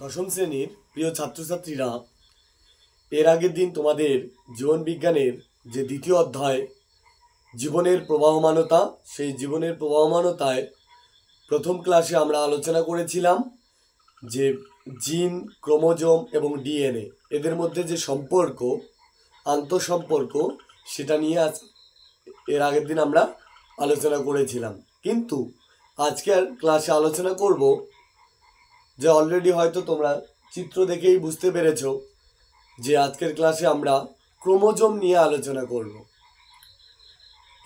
দশম শ্রেণীর প্রিয় ছাত্রছাত্রীরা, এর আগের দিন তোমাদের জীবন বিজ্ঞানের যে দ্বিতীয় অধ্যায় জীবনের প্রবাহমানতা, সেই জীবনের প্রবাহমানতায় প্রথম ক্লাসে আমরা আলোচনা করেছিলাম যে জিন, ক্রোমোজোম এবং ডিএনএ এদের মধ্যে যে সম্পর্ক, আন্তঃসম্পর্ক, সেটা নিয়ে এর আগের দিন আমরা আলোচনা করেছিলাম। কিন্তু আজকের ক্লাসে আলোচনা করব যে অলরেডি হয়তো তোমরা চিত্র দেখেই বুঝতে পেরেছ যে আজকের ক্লাসে আমরা ক্রোমোজোম নিয়ে আলোচনা করব।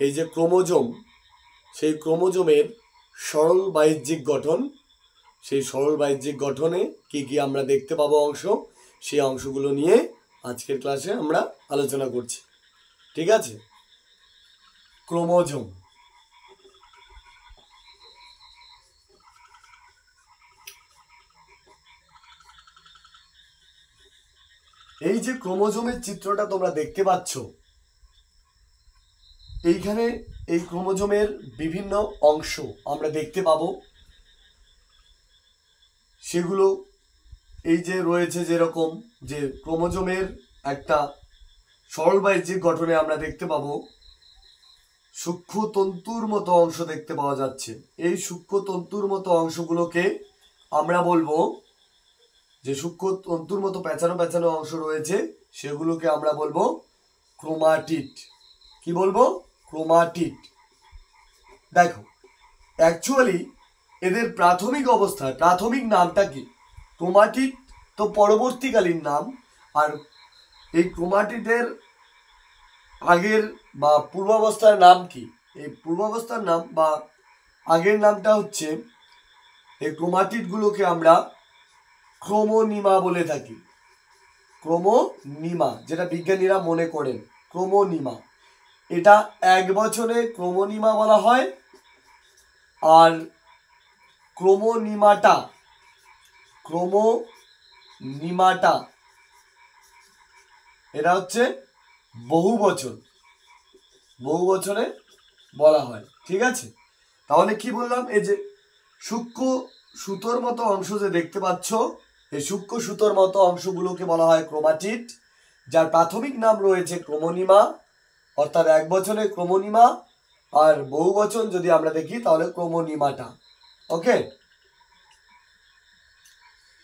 এই যে ক্রোমোজোম, সেই ক্রোমোজোমের সরল বাহ্যিক গঠন, সেই সরল বাহ্যিক গঠনে কি কি আমরা দেখতে পাবো অংশ, সেই অংশগুলো নিয়ে আজকের ক্লাসে আমরা আলোচনা করছি। ঠিক আছে? ক্রোমোজোম। এই যে ক্রোমোজোমের চিত্রটা তোমরা দেখতে পাচ্ছ, এইখানে এই ক্রোমোজোমের বিভিন্ন অংশ আমরা দেখতে পাবো। সেগুলো এই যে রয়েছে, যেরকম যে ক্রোমোজোমের একটা সরল বাহ্যিক গঠনে আমরা দেখতে পাবো সূক্ষ্ম তন্তুর মতো অংশ দেখতে পাওয়া যাচ্ছে। এই সূক্ষ্ম তন্তুর মতো অংশগুলোকে আমরা বলবো, যে সূক্ষ্ম তন্তুর মতো পেঁচানো পেঁচানো অংশ রয়েছে সেগুলোকে আমরা বলবো ক্রোমাটিড। কি বলবো? ক্রোমাটিড। দেখো, অ্যাকচুয়ালি এদের প্রাথমিক অবস্থায় প্রাথমিক নামটা কি? ক্রোমাটিড তো পরবর্তীকালীন নাম। আর এই ক্রোমাটিডের আগের বা পূর্বাবস্থার নাম কি? এই পূর্বাবস্থার নাম বা আগের নামটা হচ্ছে, এই ক্রোমাটিডগুলোকে আমরা ক্রোমোনিমা বলে থাকি। ক্রোমোনিমা, যেটা বিজ্ঞানীরা মনে করেন ক্রোমোনিমা। এটা এক বছরে ক্রোমোনিমা বলা হয়। আর ক্রোমোনিমাটা এটা হচ্ছে বহু বছরে বলা হয়। ঠিক আছে? তাহলে কি বললাম? এই যে সূক্ষ্ম সুতোর মতো অংশ যে দেখতে পাচ্ছ, এই সূক্ষ্ম সুতোর মতো অংশগুলোকে বলা হয় ক্রোমাটিড, যার প্রাথমিক নাম রয়েছে ক্রোমোনিমা, অর্থাৎ এক বছরে ক্রোমোনিমা, আর বহু বচন যদি আমরা দেখি তাহলে ক্রোমোনিমাটা। ওকে,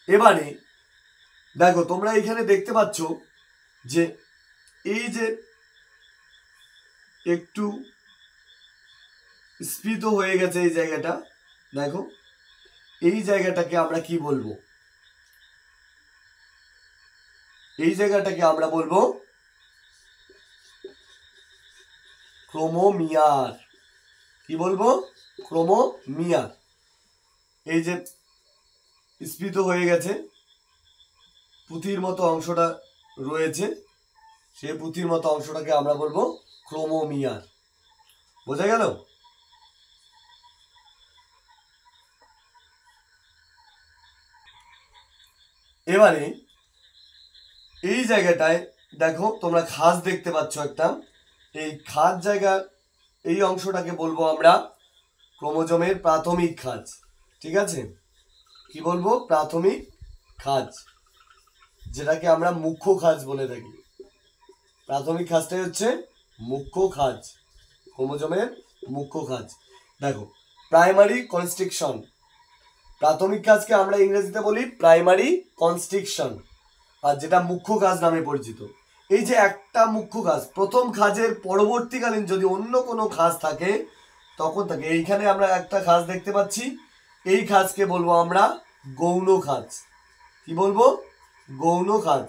এবারে দেখো, তোমরা এখানে দেখতে পাচ্ছ যে এই যে একটু স্ফীত হয়ে গেছে এই জায়গাটা, দেখো এই জায়গাটাকে আমরা কি বলবো? এই জায়গাটাকে আমরা বলবো ক্রোমোমিয়ার। কি বলবো? ক্রোমোমিয়ার। এই যে স্ফীত হয়ে গেছে, পুঁথির মতো অংশটা রয়েছে, সেই পুঁথির মতো অংশটাকে আমরা বলবো ক্রোমোমিয়ার। বোঝা গেল? এবারে এই জায়গাটায় দেখো, তোমরা খাঁজ দেখতে পাচ্ছ একটা। এই খাঁজ জায়গা, এই অংশটাকে বলবো আমরা ক্রোমোজোমের প্রাথমিক খাঁজ। ঠিক আছে? কি বলবো? প্রাথমিক খাঁজ, যেটাকে আমরা মুখ্য খাঁজ বলে থাকি। প্রাথমিক খাঁজটাই হচ্ছে মুখ্য খাঁজ, ক্রোমোজোমের মুখ্য খাঁজ। দেখো, প্রাইমারি কনস্ট্রিকশন, প্রাথমিক খাঁজকে আমরা ইংরেজিতে বলি প্রাইমারি কনস্ট্রিকশন, আর যেটা মুখ্য খাঁজ নামে পরিচিত। এই যে একটা মুখ্য খাঁজ, প্রথম খাঁজের পরবর্তীকালীন যদি অন্য কোনো খাঁজ থাকে তখন থাকে। এইখানে আমরা একটা খাঁজ দেখতে পাচ্ছি, এই খাঁজকে বলবো আমরা গৌণ খাঁজ। কি বলবো? গৌণ খাঁজ।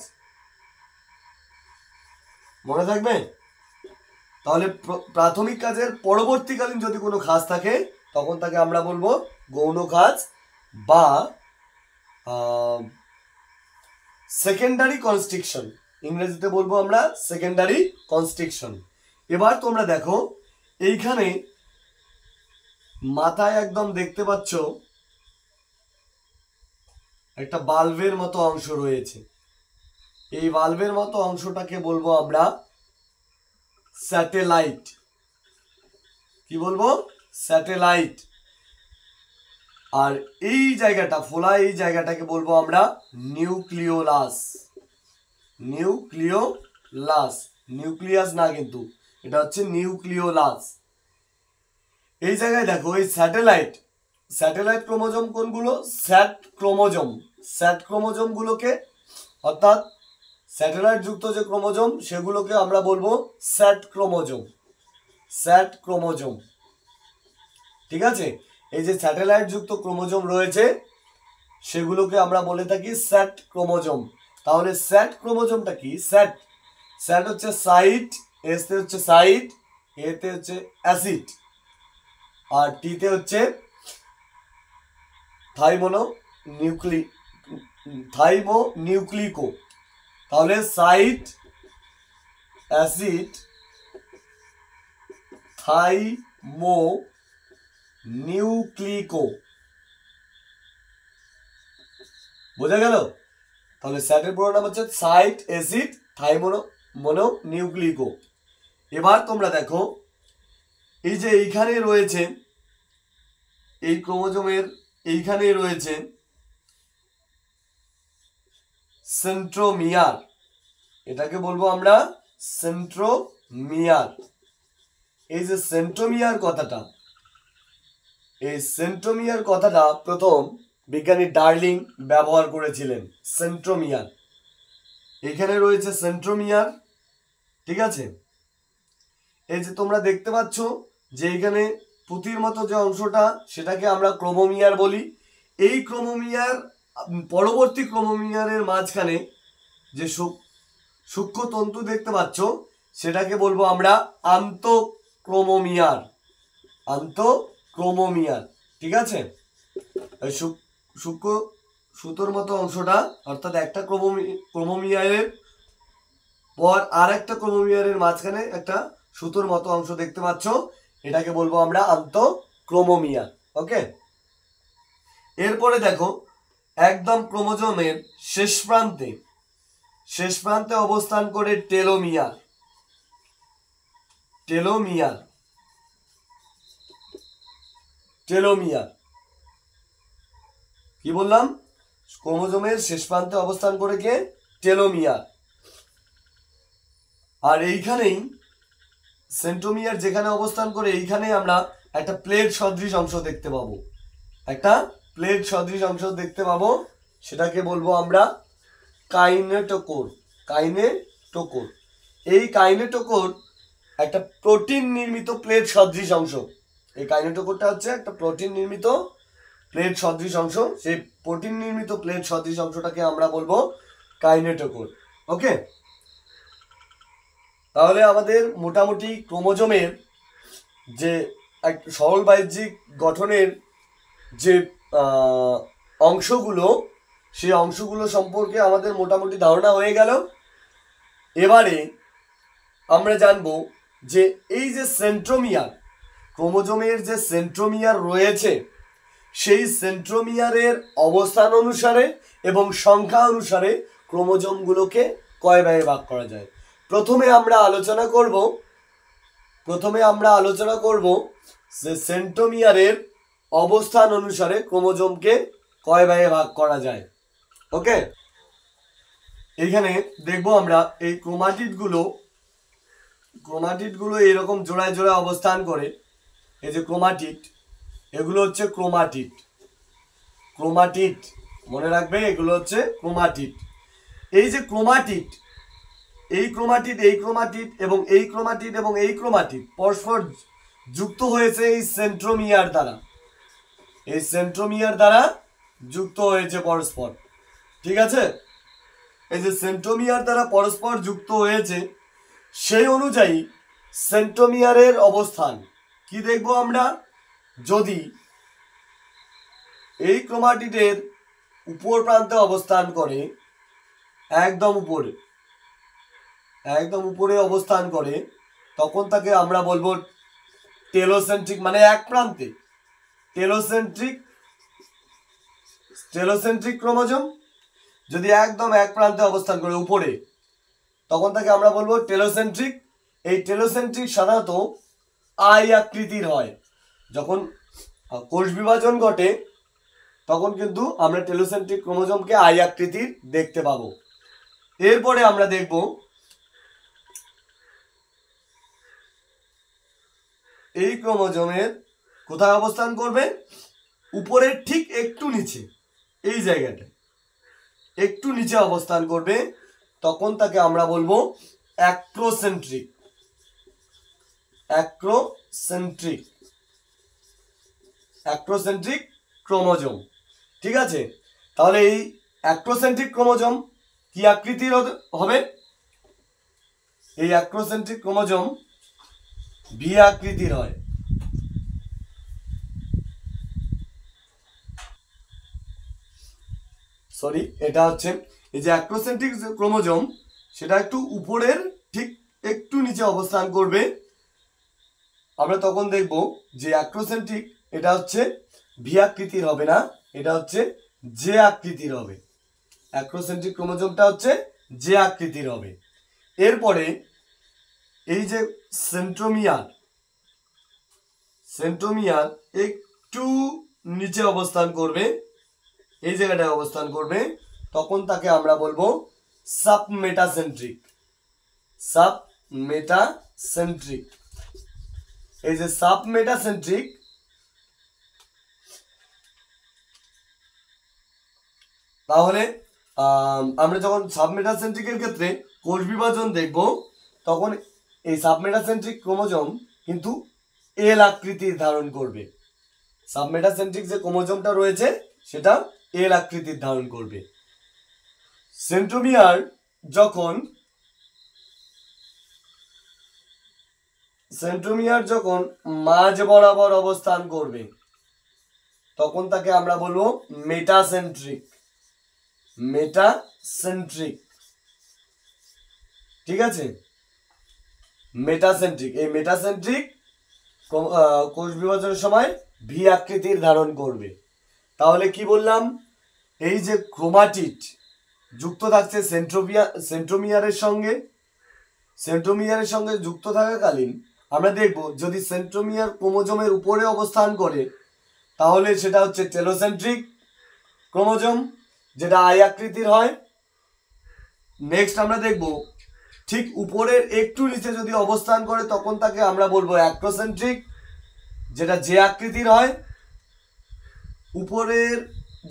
মনে থাকবে? তাহলে প্রাথমিক কাজের পরবর্তীকালীন যদি কোনো খাঁজ থাকে তখন তাকে আমরা বলবো গৌণ খাঁজ বা সেকেন্ডারি কনস্ট্রিকশন। ইংরেজিতে বলবো আমরা সেকেন্ডারি কনস্ট্রিকশন। এবার তোমরা দেখো, এইখানে মাথায় একদম দেখতে পাচ্ছ একটা বাল্বের মতো অংশ রয়েছে। এই বাল্বের মতো অংশটাকে বলবো আমরা স্যাটেলাইট। কি বলবো? স্যাটেলাইট। আর এই জায়গাটা ফোলা, এই জায়গাটাকে বলবো আমরা নিউক্লিওলাস। নিউক্লিওলাস, নিউক্লিয়াস না, কিন্তু এটা হচ্ছে নিউক্লিওলাস। এই জায়গায় দেখো এই স্যাটেলাইট ক্রোমোজোম কোনগুলো? স্যাট ক্রোমোজোম গুলোকে, অর্থাৎ স্যাটেলাইট যুক্ত যে ক্রোমোজোম সেগুলোকে আমরা বলবো স্যাট ক্রোমোজোম। ঠিক আছে, এই যে স্যাটেলাইট যুক্ত ক্রোমোজোম রয়েছে সেগুলোকে আমরা বলে থাকি স্যাট ক্রোমোজোম। তাহলে স্যাট ক্রোমোজোমটা কি? স্যাট হচ্ছে সাইট, এসতে হচ্ছে সাইট, এতে হচ্ছে অ্যাসিড, আর টিতে হচ্ছে থাইমোনিউক্লিকো। তাহলে সাইট, অ্যাসিড, থাইমোনিউক্লিকো। বোঝা গেল? তাহলে স্যাটের পুরো নাম হচ্ছে সাইট, অ্যাসিড, থাইমোনিউক্লিকো। এবার তোমরা দেখো এই যে এইখানে রয়েছে, এই ক্রোমোজোমের এইখানে রয়েছে সেন্ট্রোমিয়ার। এটাকে বলবো আমরা সেন্ট্রোমিয়ার। এই যে সেন্ট্রোমিয়ার কথাটা, এই সেন্ট্রোমিয়ার কথাটা প্রথম বিজ্ঞানী ডার্লিং ব্যবহার করেছিলেন। সেন্ট্রোমিয়ার, এখানে রয়েছে সেন্ট্রোমিয়ার। ঠিক আছে, এই যে তোমরা দেখতে পাচ্ছ যে এখানে পুঁতির মতো যে অংশটা সেটাকে আমরা ক্রোমোমিয়ার বলি। এই ক্রোমোমিয়ার পরবর্তী ক্রোমোমিয়ারের মাঝখানে যে সূক্ষ্ম তন্তু দেখতে পাচ্ছ সেটাকে বলবো আমরা আন্তঃক্রোমোমিয়ার। ঠিক আছে, সূক্ষ্ম সুতোর মতো অংশটা, অর্থাৎ একটা ক্রোমোমিয়ারের পর আর একটা ক্রোমোমিয়ারের মাঝখানে একটা সুতোর মতো অংশ দেখতে পাচ্ছ, এটাকে বলবো আমরা আন্তঃক্রোমোমিয়ার। ওকে, এরপরে দেখো একদম ক্রোমোজোমের শেষ প্রান্তে অবস্থান করে টেলোমিয়ার। কি বললাম? ক্রোমোজোমের শেষ প্রান্তে অবস্থান করে কে? টেলোমিয়ার। আর এইখানেই সেন্ট্রোমিয়ার যেখানে অবস্থান করে এইখানেই আমরা একটা প্লেট সদৃশ অংশ দেখতে পাবো। সেটাকে বলবো আমরা কাইনেটোকোর। এই কাইনেটোকোর একটা প্রোটিন নির্মিত প্লেট সদৃশ অংশ। এই কাইনেটোকোরটা হচ্ছে একটা প্রোটিন নির্মিত প্লেট সদৃশ অংশ। সেই প্রোটিন নির্মিত প্লেট সদৃশ অংশটাকে আমরা বলবো কাইনেটোকোর। ওকে, তাহলে আমাদের মোটামুটি ক্রোমোজোমের যে এক সরল বাহ্যিক গঠনের যে অংশগুলো, সেই অংশগুলো সম্পর্কে আমাদের মোটামুটি ধারণা হয়ে গেল। এবারে আমরা জানবো যে এই যে সেন্ট্রোমিয়ার, ক্রোমোজোমের যে সেন্ট্রোমিয়ার রয়েছে সেই সেন্ট্রোমিয়ারের অবস্থান অনুসারে এবং সংখ্যা অনুসারে ক্রোমোজোমগুলোকে কয় ভাগে ভাগ করা যায়। প্রথমে আমরা আলোচনা করব যে সেন্ট্রোমিয়ারের অবস্থান অনুসারে ক্রোমোজোমকে কয় ভাগে ভাগ করা যায়। ওকে, এখানে দেখবো আমরা এই ক্রোমাটিডগুলো এরকম জোড়ায় জোড়ায় অবস্থান করে। এই যে ক্রোমাটিড, এগুলো হচ্ছে ক্রোমাটিড, মনে রাখবে এগুলো হচ্ছে ক্রোমাটিড। এই যে ক্রোমাটিড, এই ক্রোমাটিড পরস্পর যুক্ত হয়েছে এই সেন্ট্রোমিয়ার দ্বারা যুক্ত হয়েছে পরস্পর। ঠিক আছে, এই যে সেন্ট্রোমিয়ার দ্বারা পরস্পর যুক্ত হয়েছে, সেই অনুযায়ী সেন্ট্রোমিয়ারের অবস্থান কি দেখবো আমরা? যদি এই ক্রোমাটিডের উপর প্রান্তে অবস্থান করে, একদম উপরে অবস্থান করে, তখন তাকে আমরা বলবো টেলোসেন্ট্রিক, মানে এক প্রান্তে টেলোসেন্ট্রিক ক্রোমোজোম। যদি একদম এক প্রান্তে অবস্থান করে উপরে, তখন তাকে আমরা বলবো টেলোসেন্ট্রিক। এই টেলোসেন্ট্রিক সাধারণত আই আকৃতির হয়। যখন কোষ বিভাজন ঘটে তখন কিন্তু আমরা টেলোসেন্ট্রিক ক্রোমোজোমকে আই আকৃতির দেখতে পাবো। এরপরে আমরা দেখব এই ক্রোমোজোমের কোথায় অবস্থান করবে, উপরের ঠিক একটু নিচে, এই জায়গাটা একটু নিচে অবস্থান করবে, তখন তাকে আমরা বলবো অ্যাক্রোসেন্ট্রিক। Acrocentric acrocentric chromosome. ঠিক আছে, তাহলে এই অ্যাক্রোসেন্ট্রিক ক্রোমোজোম কি আকৃতির হবে? এই অ্যাক্রোসেন্ট্রিক ক্রোমোজোম ভি আকৃতির হয়। সরি, এটা হচ্ছে এই যে অ্যাক্রোসেন্ট্রিক ক্রোমোজোম, সেটা একটু উপরের ঠিক একটু নিচে অবস্থান করবে। আমরা তখন দেখব যে অ্যাক্রোসেন্ট্রিক এটা হচ্ছে ভি আকৃতির হবে না, এটা হচ্ছে জে আকৃতির হবে। অ্যাক্রোসেন্ট্রিক ক্রোমোজোমটা হচ্ছে জে আকৃতির হবে। এরপরে এই যে সেন্ট্রোমিয়ার একটু নিচে অবস্থান করবে, এই জায়গাটায় অবস্থান করবে, তখন তাকে আমরা বলবো সাবমেটাসেন্ট্রিক। সাবমেটাসেন্ট্রিক এই যে সাবমেটাসেন্ট্রিক, তাহলে আমরা যখন সাবমেটাসেন্ট্রিকের ক্ষেত্রে কোষ বিভাজন দেখব, তখন এই সাবমেটাসেন্ট্রিক ক্রোমোজোম কিন্তু এল আকৃতির ধারণ করবে। সাবমেটাসেন্ট্রিক যে ক্রোমোজোমটা রয়েছে সেটা এল আকৃতির ধারণ করবে। সেন্ট্রোমিয়ার যখন মাঝ বরাবর অবস্থান করবে, তখন তাকে আমরা বলবো মেটাসেন্ট্রিক। ঠিক আছে, মেটাসেন্ট্রিক। এই মেটাসেন্ট্রিক কোষ বিভাজনের সময় ভি আকৃতির ধারণ করবে। তাহলে কি বললাম, এই যে ক্রোমাটিড যুক্ত থাকছে সেন্ট্রোমিয়ারের সঙ্গে যুক্ত থাকাকালীন আমরা দেখব যদি সেন্ট্রোমিয়ার ক্রোমোজোমের উপরে অবস্থান করে, তাহলে সেটা হচ্ছে টেলোসেন্ট্রিক ক্রোমোজোম, যেটা আই আকৃতির হয়। নেক্সট আমরা দেখব ঠিক উপরের একটু নিচে যদি অবস্থান করে, তখন তাকে আমরা বলবো অ্যাক্রোসেন্ট্রিক, যেটা জে আকৃতির হয়। উপরের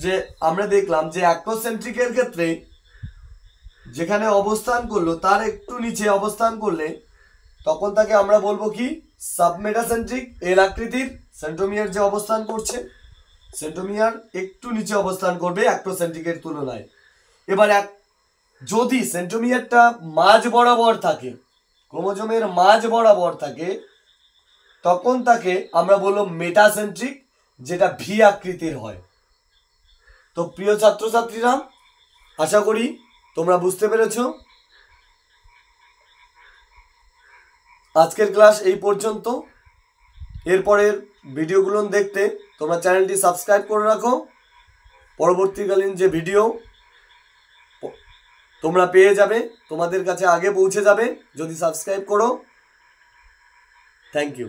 যে আমরা দেখলাম যে অ্যাক্রোসেন্ট্রিকের ক্ষেত্রে যেখানে অবস্থান করলো তার একটু নিচে অবস্থান করলে, তখন তাকে আমরা বলবো কি সাবমেটাসেন্ট্রিক, এল আকৃতির। সেন্ট্রোমিয়ার যে অবস্থান করছে, সেন্ট্রোমিয়ার একটু নিচে অবস্থান করবে অ্যাক্রোসেন্ট্রিকের তুলনায়। এবার যদি সেন্ট্রোমিয়ারটা মাঝ বরাবর থাকে, ক্রোমোজোমের মাঝ বরাবর থাকে, তখন তাকে আমরা বলবো মেটাসেন্ট্রিক, যেটা ভি আকৃতির হয়। তো প্রিয় ছাত্রছাত্রীরা, আশা করি তোমরা বুঝতে পেরেছ। আজকের ক্লাস এই পর্যন্ত। এরপরের ভিডিওগুলো দেখতে তোমরা চ্যানেলটি সাবস্ক্রাইব করে রাখো। পরবর্তীকালীন যে ভিডিও তোমরা পেয়ে যাবে, তোমাদের কাছে আগে পৌঁছে যাবে যদি সাবস্ক্রাইব করো। Thank you.